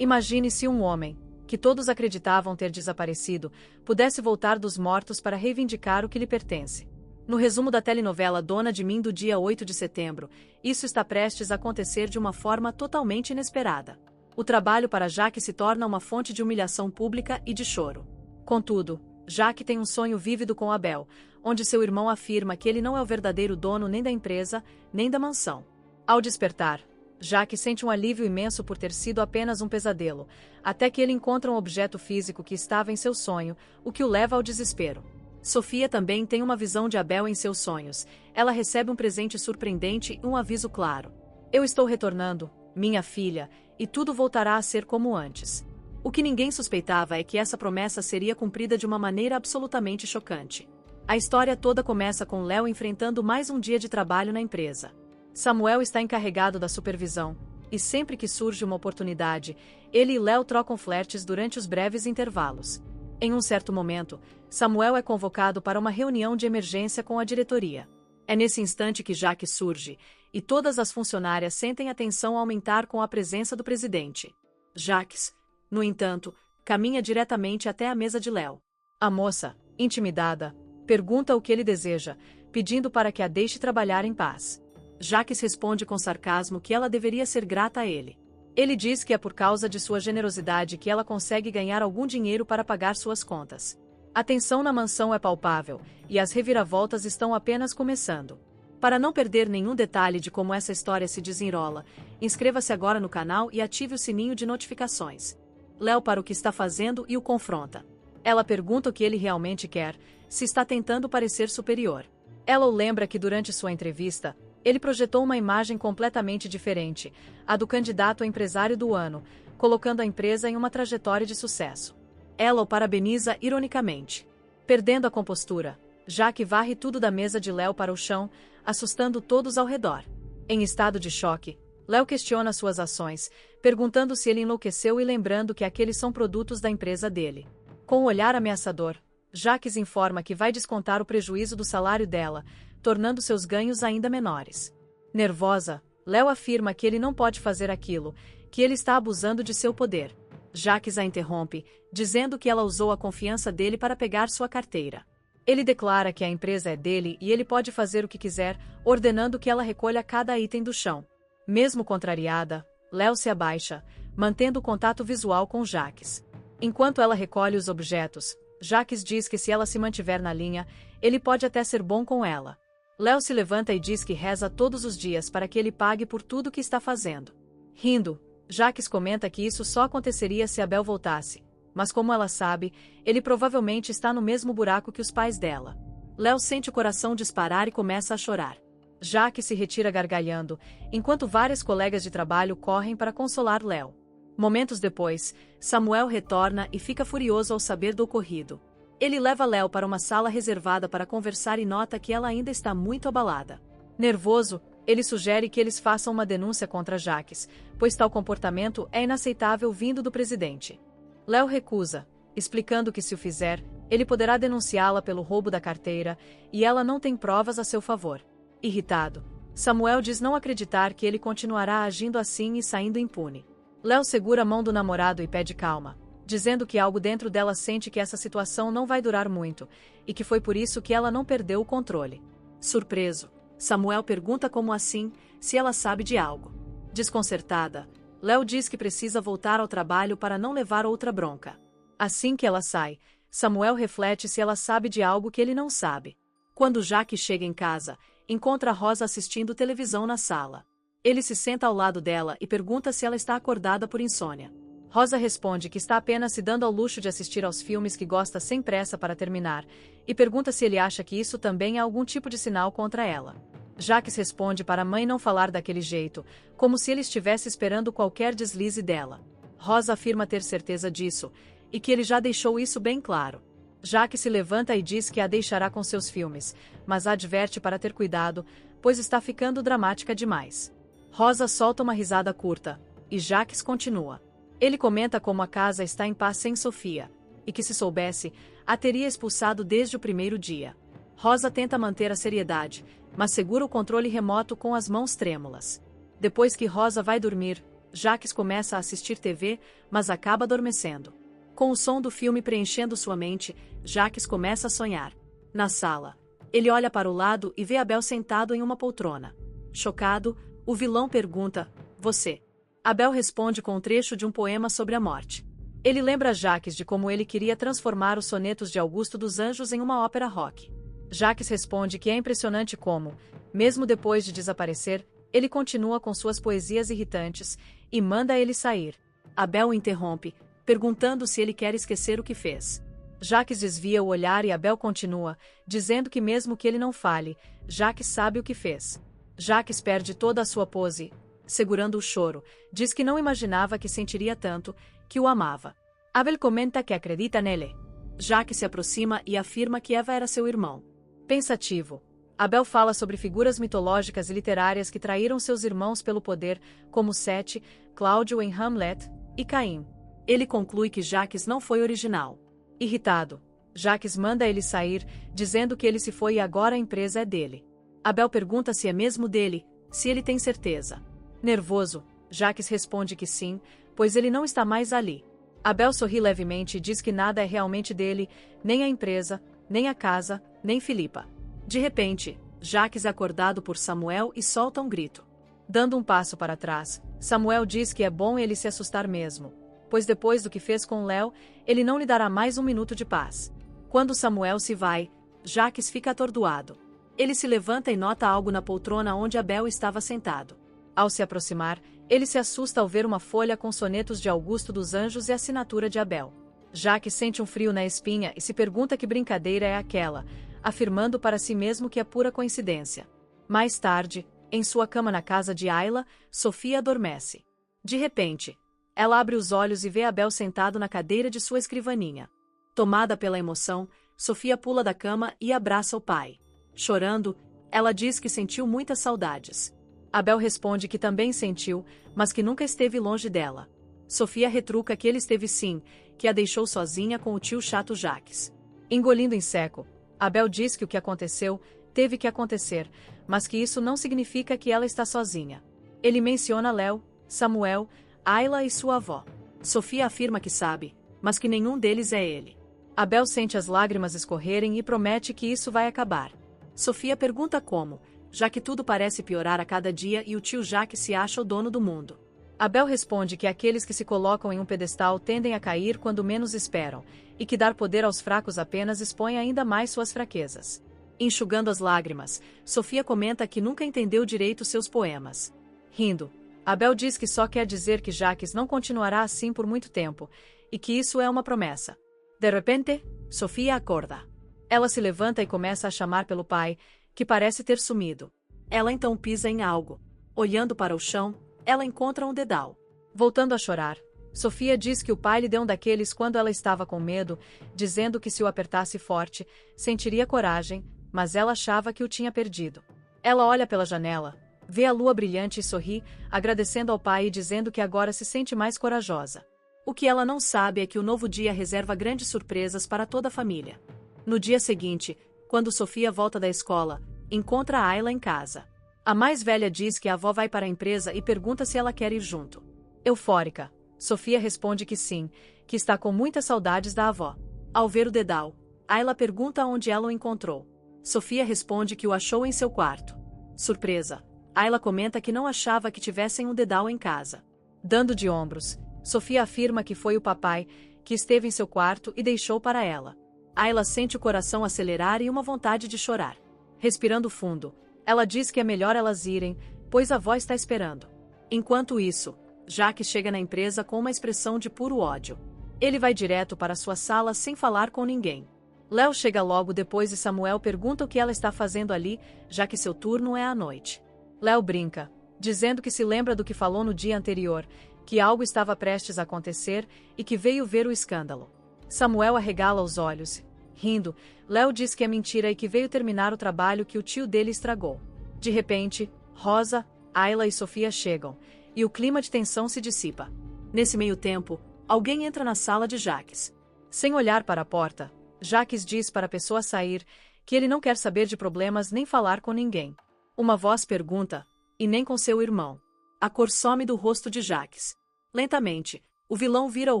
Imagine se um homem, que todos acreditavam ter desaparecido, pudesse voltar dos mortos para reivindicar o que lhe pertence. No resumo da telenovela Dona de Mim do dia 8 de setembro, isso está prestes a acontecer de uma forma totalmente inesperada. O trabalho para Jaque se torna uma fonte de humilhação pública e de choro. Contudo, Jaque tem um sonho vívido com Abel, onde seu irmão afirma que ele não é o verdadeiro dono nem da empresa, nem da mansão. Ao despertar, Jaque sente um alívio imenso por ter sido apenas um pesadelo, até que ele encontra um objeto físico que estava em seu sonho, o que o leva ao desespero. Sofia também tem uma visão de Abel em seus sonhos. Ela recebe um presente surpreendente e um aviso claro. Eu estou retornando, minha filha, e tudo voltará a ser como antes. O que ninguém suspeitava é que essa promessa seria cumprida de uma maneira absolutamente chocante. A história toda começa com Léo enfrentando mais um dia de trabalho na empresa. Samuel está encarregado da supervisão, e sempre que surge uma oportunidade, ele e Léo trocam flertes durante os breves intervalos. Em um certo momento, Samuel é convocado para uma reunião de emergência com a diretoria. É nesse instante que Jaque surge, e todas as funcionárias sentem a tensão aumentar com a presença do presidente. Jaques, no entanto, caminha diretamente até a mesa de Léo. A moça, intimidada, pergunta o que ele deseja, pedindo para que a deixe trabalhar em paz. Jaques responde com sarcasmo que ela deveria ser grata a ele. Ele diz que é por causa de sua generosidade que ela consegue ganhar algum dinheiro para pagar suas contas. A tensão na mansão é palpável, e as reviravoltas estão apenas começando. Para não perder nenhum detalhe de como essa história se desenrola, inscreva-se agora no canal e ative o sininho de notificações. Léo para o que está fazendo e o confronta. Ela pergunta o que ele realmente quer, se está tentando parecer superior. Ela o lembra que durante sua entrevista, ele projetou uma imagem completamente diferente, a do candidato a empresário do ano, colocando a empresa em uma trajetória de sucesso. Ela o parabeniza ironicamente. Perdendo a compostura, Jaque varre tudo da mesa de Léo para o chão, assustando todos ao redor. Em estado de choque, Léo questiona suas ações, perguntando se ele enlouqueceu e lembrando que aqueles são produtos da empresa dele. Com um olhar ameaçador, Jaques informa que vai descontar o prejuízo do salário dela, tornando seus ganhos ainda menores. Nervosa, Léo afirma que ele não pode fazer aquilo, que ele está abusando de seu poder. Jaques a interrompe, dizendo que ela usou a confiança dele para pegar sua carteira. Ele declara que a empresa é dele e ele pode fazer o que quiser, ordenando que ela recolha cada item do chão. Mesmo contrariada, Léo se abaixa, mantendo o contato visual com Jaques. Enquanto ela recolhe os objetos, Jaques diz que se ela se mantiver na linha, ele pode até ser bom com ela. Léo se levanta e diz que reza todos os dias para que ele pague por tudo que está fazendo. Rindo, Jaques comenta que isso só aconteceria se Abel voltasse, mas como ela sabe, ele provavelmente está no mesmo buraco que os pais dela. Léo sente o coração disparar e começa a chorar. Jaques se retira gargalhando, enquanto várias colegas de trabalho correm para consolar Léo. Momentos depois, Samuel retorna e fica furioso ao saber do ocorrido. Ele leva Léo para uma sala reservada para conversar e nota que ela ainda está muito abalada. Nervoso, ele sugere que eles façam uma denúncia contra Jaques, pois tal comportamento é inaceitável vindo do presidente. Léo recusa, explicando que se o fizer, ele poderá denunciá-la pelo roubo da carteira, e ela não tem provas a seu favor. Irritado, Samuel diz não acreditar que ele continuará agindo assim e saindo impune. Léo segura a mão do namorado e pede calma, dizendo que algo dentro dela sente que essa situação não vai durar muito, e que foi por isso que ela não perdeu o controle. Surpreso, Samuel pergunta como assim, se ela sabe de algo. Desconcertada, Léo diz que precisa voltar ao trabalho para não levar outra bronca. Assim que ela sai, Samuel reflete se ela sabe de algo que ele não sabe. Quando Jaque chega em casa, encontra Rosa assistindo televisão na sala. Ele se senta ao lado dela e pergunta se ela está acordada por insônia. Rosa responde que está apenas se dando ao luxo de assistir aos filmes que gosta sem pressa para terminar, e pergunta se ele acha que isso também é algum tipo de sinal contra ela. Jaques responde para a mãe não falar daquele jeito, como se ele estivesse esperando qualquer deslize dela. Rosa afirma ter certeza disso, e que ele já deixou isso bem claro. Jaques se levanta e diz que a deixará com seus filmes, mas a adverte para ter cuidado, pois está ficando dramática demais. Rosa solta uma risada curta, e Jaques continua. Ele comenta como a casa está em paz sem Sofia, e que se soubesse, a teria expulsado desde o primeiro dia. Rosa tenta manter a seriedade, mas segura o controle remoto com as mãos trêmulas. Depois que Rosa vai dormir, Jacques começa a assistir TV, mas acaba adormecendo. Com o som do filme preenchendo sua mente, Jacques começa a sonhar. Na sala, ele olha para o lado e vê Abel sentado em uma poltrona. Chocado, o vilão pergunta: "Você?" Abel responde com um trecho de um poema sobre a morte. Ele lembra Jacques de como ele queria transformar os sonetos de Augusto dos Anjos em uma ópera rock. Jacques responde que é impressionante como, mesmo depois de desaparecer, ele continua com suas poesias irritantes e manda ele sair. Abel o interrompe, perguntando se ele quer esquecer o que fez. Jacques desvia o olhar e Abel continua, dizendo que mesmo que ele não fale, Jacques sabe o que fez. Jacques perde toda a sua pose, segurando o choro, diz que não imaginava que sentiria tanto, que o amava. Abel comenta que acredita nele. Jacques se aproxima e afirma que Eva era seu irmão. Pensativo, Abel fala sobre figuras mitológicas e literárias que traíram seus irmãos pelo poder, como Sete, Cláudio em Hamlet, e Caim. Ele conclui que Jacques não foi original. Irritado, Jacques manda ele sair, dizendo que ele se foi e agora a empresa é dele. Abel pergunta se é mesmo dele, se ele tem certeza. Nervoso, Jacques responde que sim, pois ele não está mais ali. Abel sorri levemente e diz que nada é realmente dele, nem a empresa, nem a casa, nem Filipa. De repente, Jacques é acordado por Samuel e solta um grito. Dando um passo para trás, Samuel diz que é bom ele se assustar mesmo, pois depois do que fez com Léo, ele não lhe dará mais um minuto de paz. Quando Samuel se vai, Jacques fica atordoado. Ele se levanta e nota algo na poltrona onde Abel estava sentado. Ao se aproximar, ele se assusta ao ver uma folha com sonetos de Augusto dos Anjos e assinatura de Abel. Jacques sente um frio na espinha e se pergunta que brincadeira é aquela, afirmando para si mesmo que é pura coincidência. Mais tarde, em sua cama na casa de Ayla, Sofia adormece. De repente, ela abre os olhos e vê Abel sentado na cadeira de sua escrivaninha. Tomada pela emoção, Sofia pula da cama e abraça o pai. Chorando, ela diz que sentiu muitas saudades. Abel responde que também sentiu, mas que nunca esteve longe dela. Sofia retruca que ele esteve sim, que a deixou sozinha com o tio chato Jacques. Engolindo em seco, Abel diz que o que aconteceu, teve que acontecer, mas que isso não significa que ela está sozinha. Ele menciona Léo, Samuel, Ayla e sua avó. Sofia afirma que sabe, mas que nenhum deles é ele. Abel sente as lágrimas escorrerem e promete que isso vai acabar. Sofia pergunta como, já que tudo parece piorar a cada dia e o tio Jacques se acha o dono do mundo. Abel responde que aqueles que se colocam em um pedestal tendem a cair quando menos esperam, e que dar poder aos fracos apenas expõe ainda mais suas fraquezas. Enxugando as lágrimas, Sofia comenta que nunca entendeu direito seus poemas. Rindo, Abel diz que só quer dizer que Jacques não continuará assim por muito tempo, e que isso é uma promessa. De repente, Sofia acorda. Ela se levanta e começa a chamar pelo pai, que parece ter sumido. Ela então pisa em algo. Olhando para o chão, ela encontra um dedal. Voltando a chorar, Sofia diz que o pai lhe deu um daqueles quando ela estava com medo, dizendo que se o apertasse forte, sentiria coragem, mas ela achava que o tinha perdido. Ela olha pela janela, vê a lua brilhante e sorri, agradecendo ao pai e dizendo que agora se sente mais corajosa. O que ela não sabe é que o novo dia reserva grandes surpresas para toda a família. No dia seguinte, quando Sofia volta da escola, encontra a Ayla em casa. A mais velha diz que a avó vai para a empresa e pergunta se ela quer ir junto. Eufórica, Sofia responde que sim, que está com muitas saudades da avó. Ao ver o dedal, Ayla pergunta onde ela o encontrou. Sofia responde que o achou em seu quarto. Surpresa, Ayla comenta que não achava que tivessem um dedal em casa. Dando de ombros, Sofia afirma que foi o papai, que esteve em seu quarto e deixou para ela. Ayla sente o coração acelerar e uma vontade de chorar. Respirando fundo, ela diz que é melhor elas irem, pois a avó está esperando. Enquanto isso, Jacques chega na empresa com uma expressão de puro ódio. Ele vai direto para sua sala sem falar com ninguém. Léo chega logo depois e Samuel pergunta o que ela está fazendo ali, já que seu turno é à noite. Léo brinca, dizendo que se lembra do que falou no dia anterior, que algo estava prestes a acontecer e que veio ver o escândalo. Samuel arregala os olhos. Rindo, Léo diz que é mentira e que veio terminar o trabalho que o tio dele estragou. De repente, Rosa, Ayla e Sofia chegam, e o clima de tensão se dissipa. Nesse meio tempo, alguém entra na sala de Jacques. Sem olhar para a porta, Jacques diz para a pessoa sair que ele não quer saber de problemas nem falar com ninguém. Uma voz pergunta, e nem com seu irmão. A cor some do rosto de Jacques. Lentamente, o vilão vira o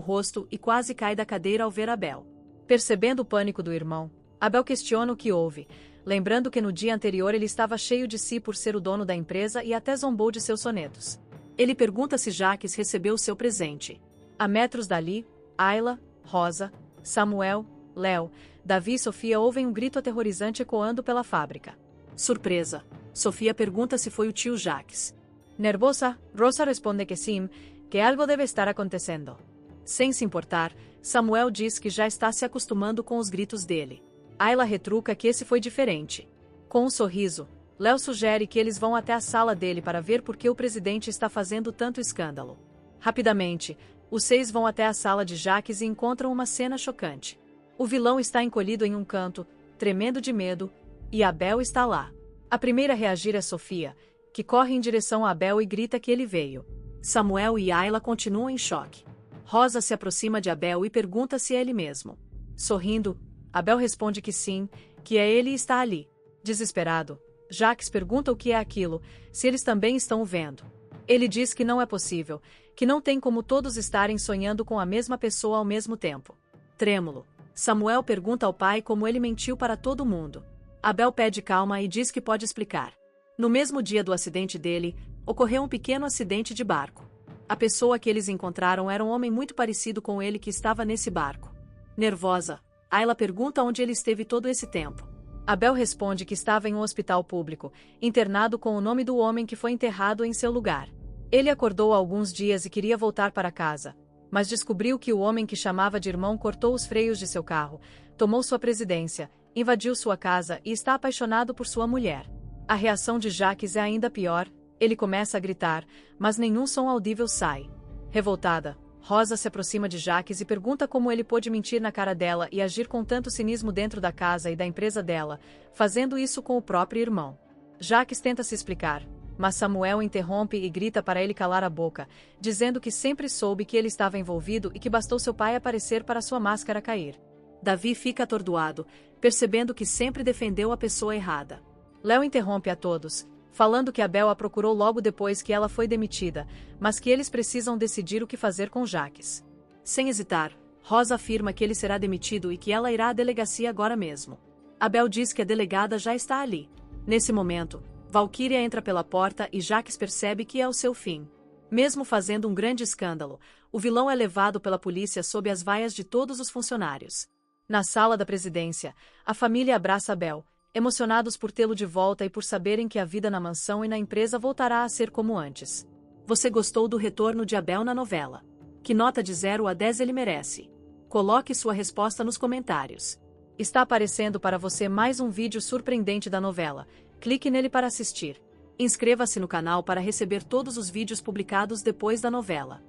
rosto e quase cai da cadeira ao ver Abel. Percebendo o pânico do irmão, Abel questiona o que houve, lembrando que no dia anterior ele estava cheio de si por ser o dono da empresa e até zombou de seus sonetos. Ele pergunta se Jacques recebeu seu presente. A metros dali, Ayla, Rosa, Samuel, Léo, Davi e Sofia ouvem um grito aterrorizante ecoando pela fábrica. Surpresa. Sofia pergunta se foi o tio Jacques. Nervosa, Rosa responde que sim, que algo deve estar acontecendo. Sem se importar, Samuel diz que já está se acostumando com os gritos dele. Ayla retruca que esse foi diferente. Com um sorriso, Léo sugere que eles vão até a sala dele para ver por que o presidente está fazendo tanto escândalo. Rapidamente, os 6 vão até a sala de Jacques e encontram uma cena chocante. O vilão está encolhido em um canto, tremendo de medo, e Abel está lá. A primeira a reagir é Sofia, que corre em direção a Abel e grita que ele veio. Samuel e Ayla continuam em choque. Rosa se aproxima de Abel e pergunta se é ele mesmo. Sorrindo, Abel responde que sim, que é ele e está ali. Desesperado, Jacques pergunta o que é aquilo, se eles também estão o vendo. Ele diz que não é possível, que não tem como todos estarem sonhando com a mesma pessoa ao mesmo tempo. Trêmulo, Samuel pergunta ao pai como ele mentiu para todo mundo. Abel pede calma e diz que pode explicar. No mesmo dia do acidente dele, ocorreu um pequeno acidente de barco. A pessoa que eles encontraram era um homem muito parecido com ele que estava nesse barco. Nervosa, Ayla pergunta onde ele esteve todo esse tempo. Abel responde que estava em um hospital público, internado com o nome do homem que foi enterrado em seu lugar. Ele acordou há alguns dias e queria voltar para casa, mas descobriu que o homem que chamava de irmão cortou os freios de seu carro, tomou sua presidência, invadiu sua casa e está apaixonado por sua mulher. A reação de Jacques é ainda pior, ele começa a gritar, mas nenhum som audível sai. Revoltada, Rosa se aproxima de Jacques e pergunta como ele pôde mentir na cara dela e agir com tanto cinismo dentro da casa e da empresa dela, fazendo isso com o próprio irmão. Jacques tenta se explicar, mas Samuel interrompe e grita para ele calar a boca, dizendo que sempre soube que ele estava envolvido e que bastou seu pai aparecer para sua máscara cair. Davi fica atordoado, percebendo que sempre defendeu a pessoa errada. Léo interrompe a todos, falando que Abel a procurou logo depois que ela foi demitida, mas que eles precisam decidir o que fazer com Jacques. Sem hesitar, Rosa afirma que ele será demitido e que ela irá à delegacia agora mesmo. Abel diz que a delegada já está ali. Nesse momento, Valquíria entra pela porta e Jacques percebe que é o seu fim. Mesmo fazendo um grande escândalo, o vilão é levado pela polícia sob as vaias de todos os funcionários. Na sala da presidência, a família abraça Abel, emocionados por tê-lo de volta e por saberem que a vida na mansão e na empresa voltará a ser como antes. Você gostou do retorno de Abel na novela? Que nota de 0 a 10 ele merece? Coloque sua resposta nos comentários. Está aparecendo para você mais um vídeo surpreendente da novela. Clique nele para assistir. Inscreva-se no canal para receber todos os vídeos publicados depois da novela.